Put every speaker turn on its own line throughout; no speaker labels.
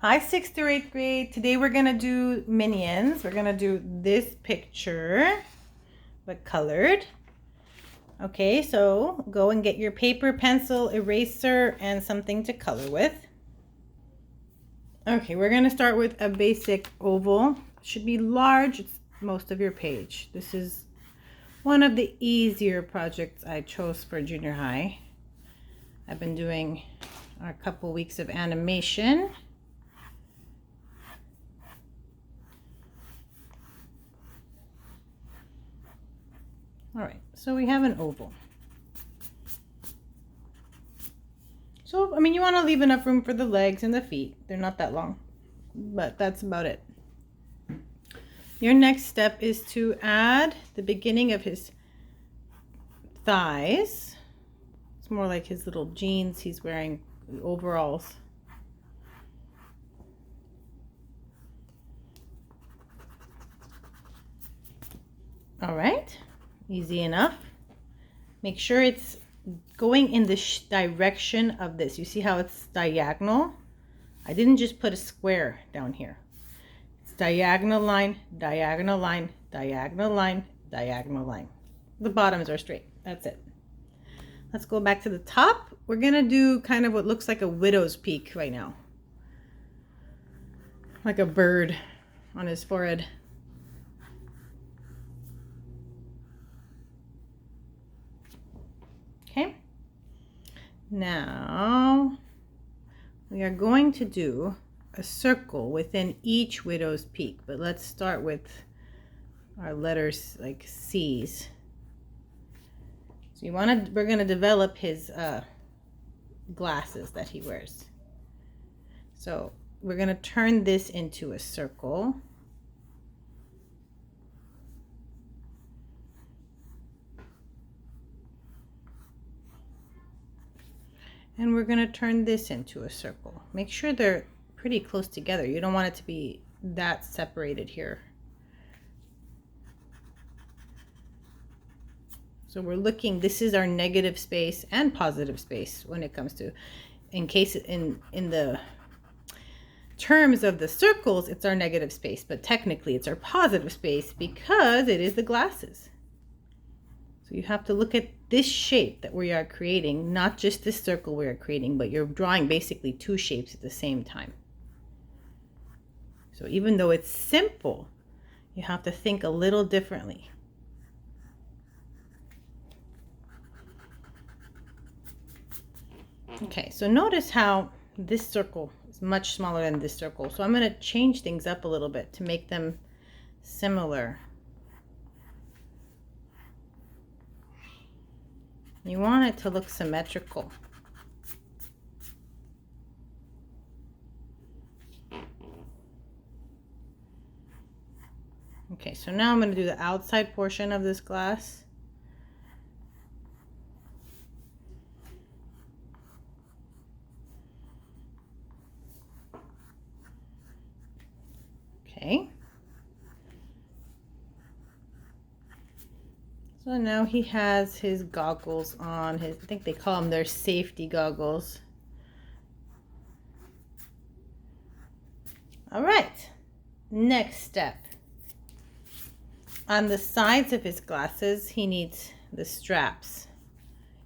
Hi, 6th through 8th grade. Today we're going to do minions. We're going to do this picture, but colored. Okay, so go and get your paper, pencil, eraser, and something to color with. Okay, we're going to start with a basic oval. It should be large. It's most of your page. This is one of the easier projects I chose for junior high. I've been doing a couple weeks of animation. All right, so we have an oval. So, I mean, you want to leave enough room for the legs and the feet. They're not that long, but that's about it. Your next step is to add the beginning of his thighs. It's more like his little jeans he's wearing, overalls. All right, easy enough. Make sure it's going in the direction of this. You see how it's diagonal? I didn't just put a square down here. It's diagonal line, diagonal line, diagonal line, diagonal line. The bottoms are straight. That's it. Let's go back to the top. We're gonna do kind of what looks like a widow's peak right now. Like a bird on his forehead. Okay, now we are going to do a circle within each widow's peak, but let's start with our letters like C's. So we're going to develop his glasses that he wears. So we're going to turn this into a circle. And we're going to turn this into a circle. Make sure they're pretty close together. You don't want it to be that separated here. So we're looking, this is our negative space and positive space when it comes to, in the terms of the circles, it's our negative space, but technically it's our positive space because it is the glasses. So you have to look at this shape that we are creating, not just this circle we are creating, but you're drawing basically two shapes at the same time. So even though it's simple, you have to think a little differently. Okay, so notice how this circle is much smaller than this circle. So I'm going to change things up a little bit to make them similar. You want it to look symmetrical. Okay, so now I'm going to do the outside portion of this glass. Okay. So now he has his goggles on, I think they call them their safety goggles. All right, next step. On the sides of his glasses, he needs the straps,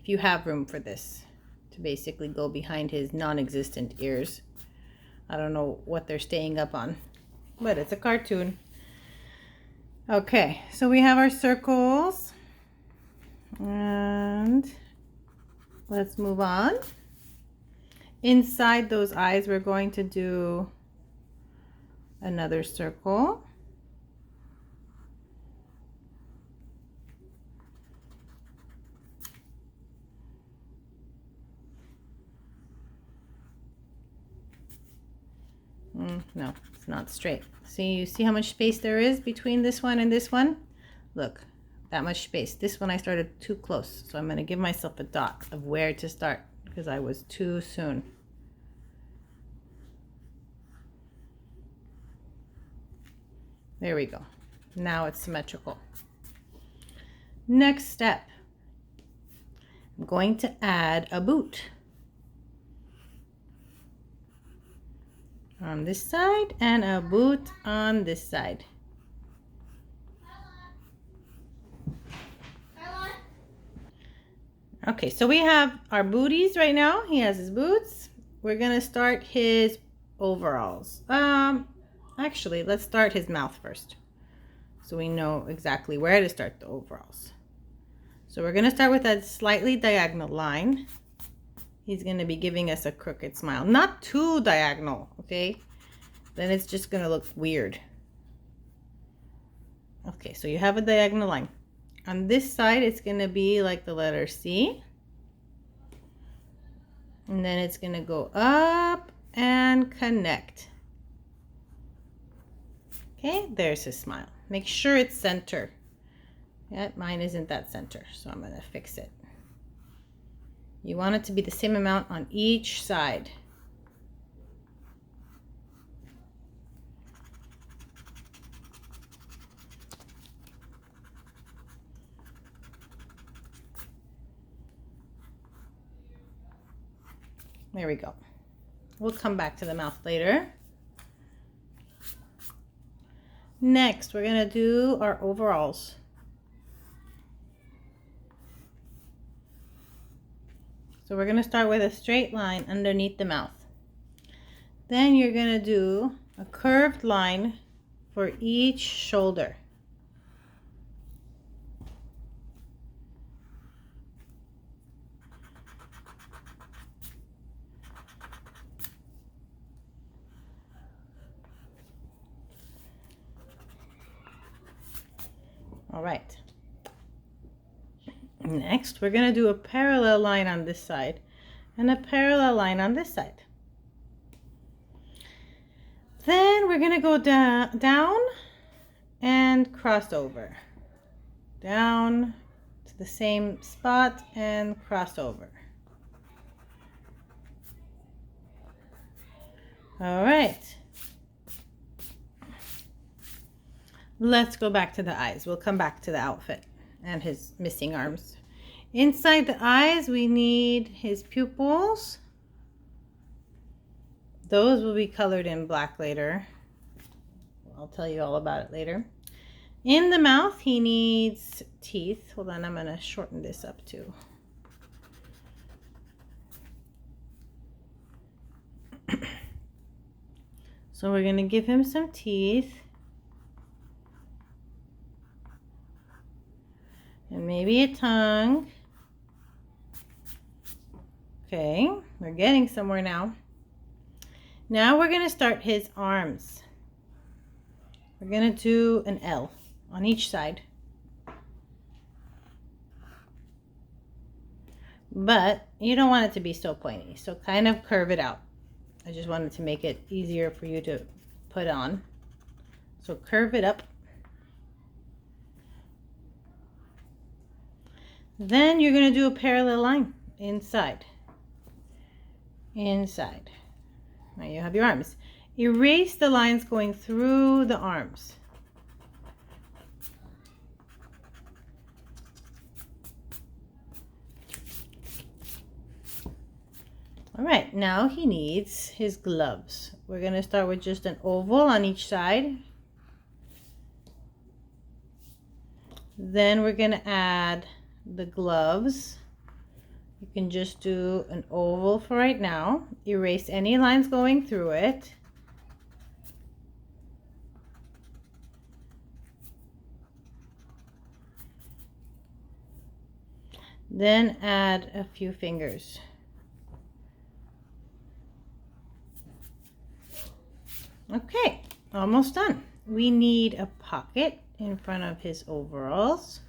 if you have room for this, to basically go behind his non-existent ears. I don't know what they're staying up on, but it's a cartoon. Okay, so we have our circles. And let's move on. Inside those eyes, we're going to do another circle. No, it's not straight. See, you see how much space there is between this one and this one? Look. That much space. This one I started too close, so I'm going to give myself a dot of where to start because I was too soon. There we go. Now it's symmetrical. Next step. I'm going to add a boot. on this side and a boot on this side. Okay, so we have our booties right now. He has his boots. We're gonna start his overalls. Actually, let's start his mouth first, so we know exactly where to start the overalls. So we're gonna start with a slightly diagonal line. He's gonna be giving us a crooked smile, not too diagonal, okay? Then it's just gonna look weird. Okay, so you have a diagonal line. On this side, it's going to be like the letter C. And then it's going to go up and connect. Okay, there's his smile. Make sure it's center. Yeah, mine isn't that center, so I'm going to fix it. You want it to be the same amount on each side. There we go. We'll come back to the mouth later. Next, we're going to do our overalls. So we're going to start with a straight line underneath the mouth. Then you're going to do a curved line for each shoulder. All right. Next, we're going to do a parallel line on this side and a parallel line on this side. Then we're going to go down and cross over. Down to the same spot and cross over. All right. Let's go back to the eyes. We'll come back to the outfit and his missing arms. Inside the eyes, we need his pupils. Those will be colored in black later. I'll tell you all about it later. In the mouth, he needs teeth. Hold on, I'm going to shorten this up too. So we're going to give him some teeth. And maybe a tongue. Okay, we're getting somewhere now. Now we're going to start his arms. We're going to do an L on each side. But you don't want it to be so pointy, so kind of curve it out. I just wanted to make it easier for you to put on. So curve it up. Then you're going to do a parallel line inside. Inside. Now you have your arms. Erase the lines going through the arms. All right, now he needs his gloves. We're going to start with just an oval on each side. Then we're going to add the gloves. You can just do an oval for right now. Erase any lines going through it. Then add a few fingers. Okay, almost done. We need a pocket in front of his overalls.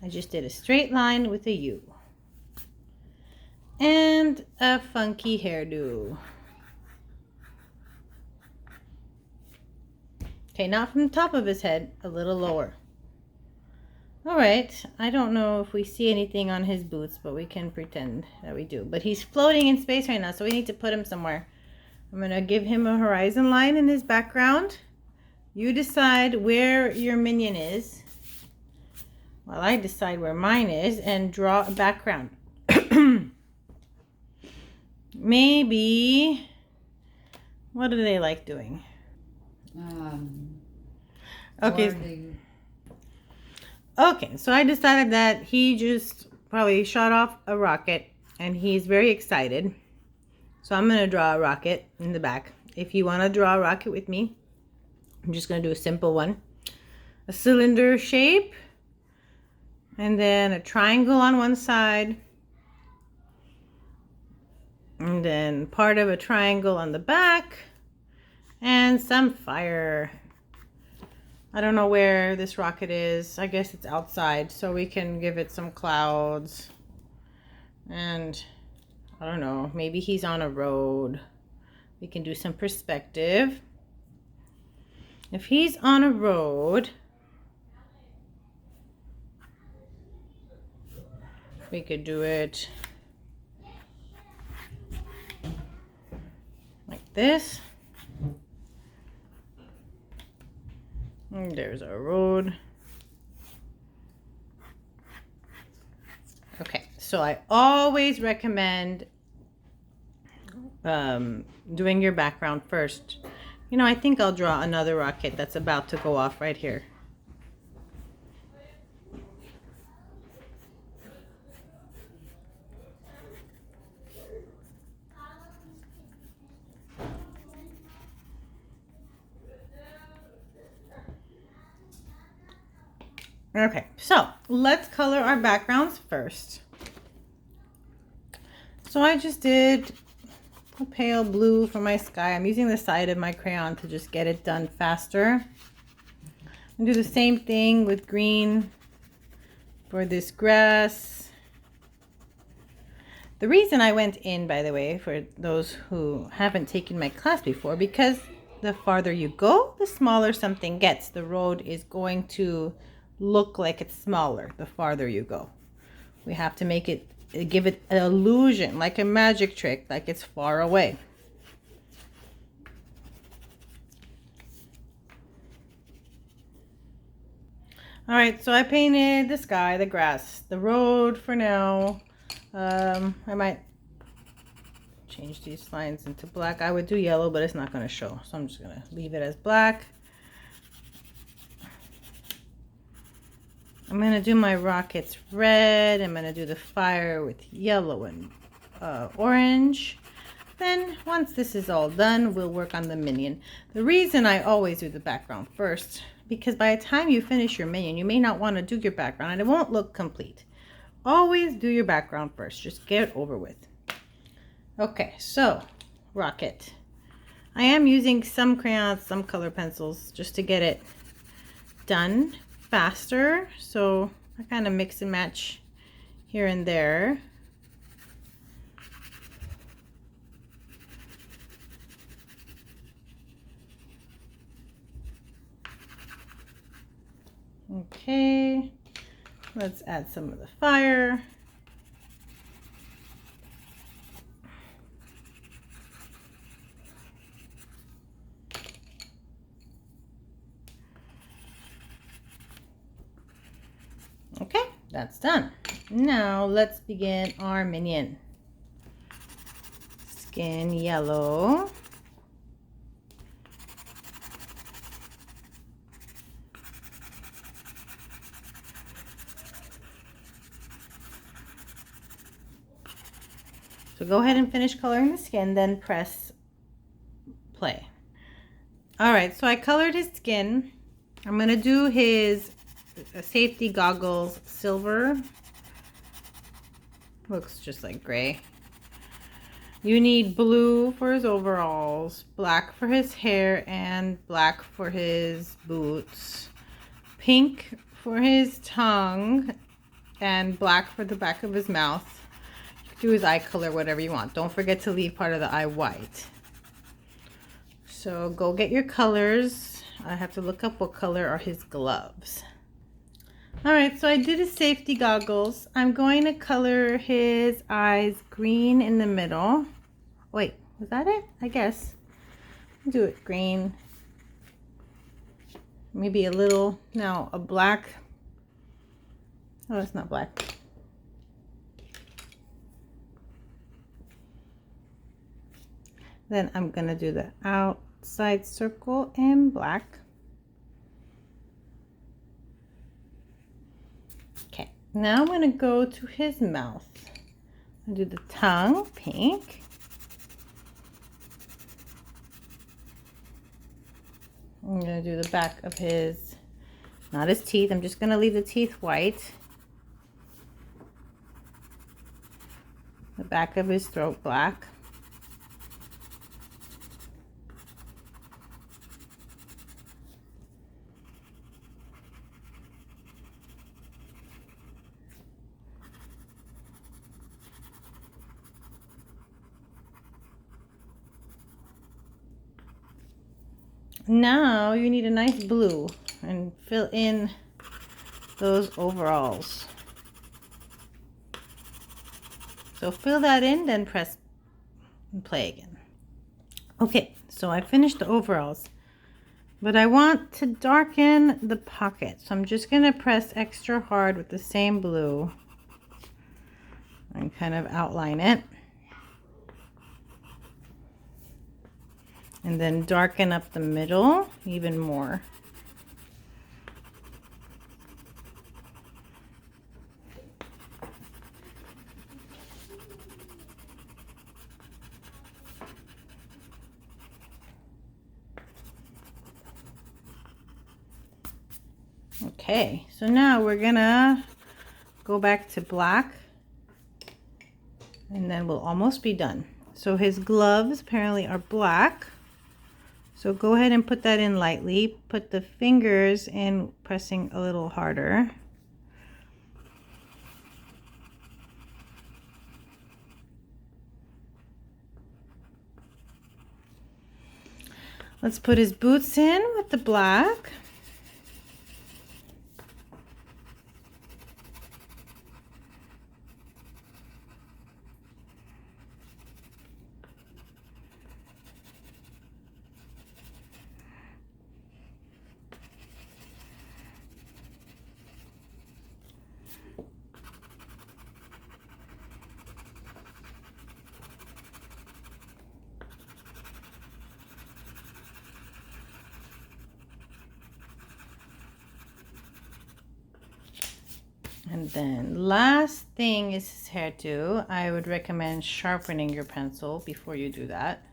I just did a straight line with a U. And a funky hairdo. Okay, not from the top of his head, a little lower. All right, I don't know if we see anything on his boots, but we can pretend that we do. But he's floating in space right now, so we need to put him somewhere. I'm going to give him a horizon line in his background. You decide where your minion is. While I decide where mine is and draw a background. Maybe What do they like doing? Okay.
Boarding.
Okay, so I decided that he just probably shot off a rocket and he's very excited. So I'm going to draw a rocket in the back. If you want to draw a rocket with me, I'm just going to do a simple one. A cylinder shape, and then a triangle on one side, and then part of a triangle on the back, and some fire. I don't know where this rocket is. I guess it's outside, so we can give it some clouds. And I don't know, maybe he's on a road. We can do some perspective. If he's on a road, we could do it like this. And there's our road. Okay, so I always recommend doing your background first. You know, I think I'll draw another rocket that's about to go off right here. Okay, so let's color our backgrounds first. So I just did a pale blue for my sky. I'm using the side of my crayon to just get it done faster. And do the same thing with green for this grass. The reason I went in, by the way, for those who haven't taken my class before, because the farther you go, the smaller something gets. The road is going to look like it's smaller the farther you go. We have to make it, give it an illusion, like a magic trick, like it's far away. All right, so I painted the sky, the grass, the road for now. I might change these lines into black. I would do yellow, but it's not going to show, so I'm just going to leave it as black. I'm going to do my rockets red. I'm going to do the fire with yellow and orange. Then once this is all done, we'll work on the minion. The reason I always do the background first, because by the time you finish your minion, you may not want to do your background and it won't look complete. Always do your background first. Just get it over with. Okay, so rocket. I am using some crayons, some color pencils, just to get it done faster. So I kind of mix and match here and there. Okay, let's add some of the fire. Okay, that's done. Now let's begin our minion. Skin yellow. So go ahead and finish coloring the skin, then press play. All right, so I colored his skin. I'm gonna do his safety goggles silver. Looks just like gray. You need blue for his overalls, black for his hair, and black for his boots, pink for his tongue, and black for the back of his mouth. Do his eye color, whatever you want. Don't forget to leave part of the eye white. So go get your colors. I have to look up what color are his gloves. All right, so I did his safety goggles. I'm going to color his eyes green in the middle. Wait, was that it? I guess. Do it green. Maybe a little, now a black. Oh, it's not black. Then I'm going to do the outside circle in black. Okay, now I'm going to go to his mouth. I'll do the tongue, pink. I'm going to do the back of his, not his teeth. I'm just going to leave the teeth white. The back of his throat black. Now you need a nice blue and fill in those overalls. So fill that in, then press and play again. Okay, so I finished the overalls, but I want to darken the pocket. So I'm just going to press extra hard with the same blue and kind of outline it. And then darken up the middle even more. Okay, so now we're gonna go back to black and then we'll almost be done. So his gloves apparently are black. So go ahead and put that in lightly. Put the fingers in, pressing a little harder. Let's put his boots in with the black. And then last thing is his hairdo. I would recommend sharpening your pencil before you do that.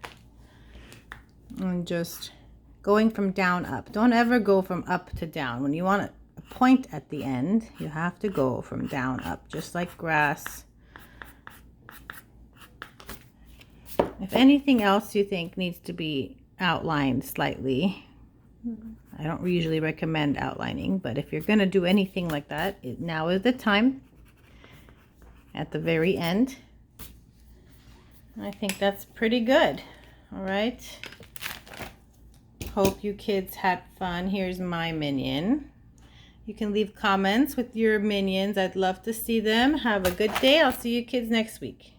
And just going from down up. Don't ever go from up to down. When you want a point at the end, you have to go from down up, just like grass. If anything else you think needs to be outlined slightly, I don't usually recommend outlining, but if you're going to do anything like that, now is the time at the very end. I think that's pretty good. All right. Hope you kids had fun. Here's my minion. You can leave comments with your minions. I'd love to see them. Have a good day. I'll see you kids next week.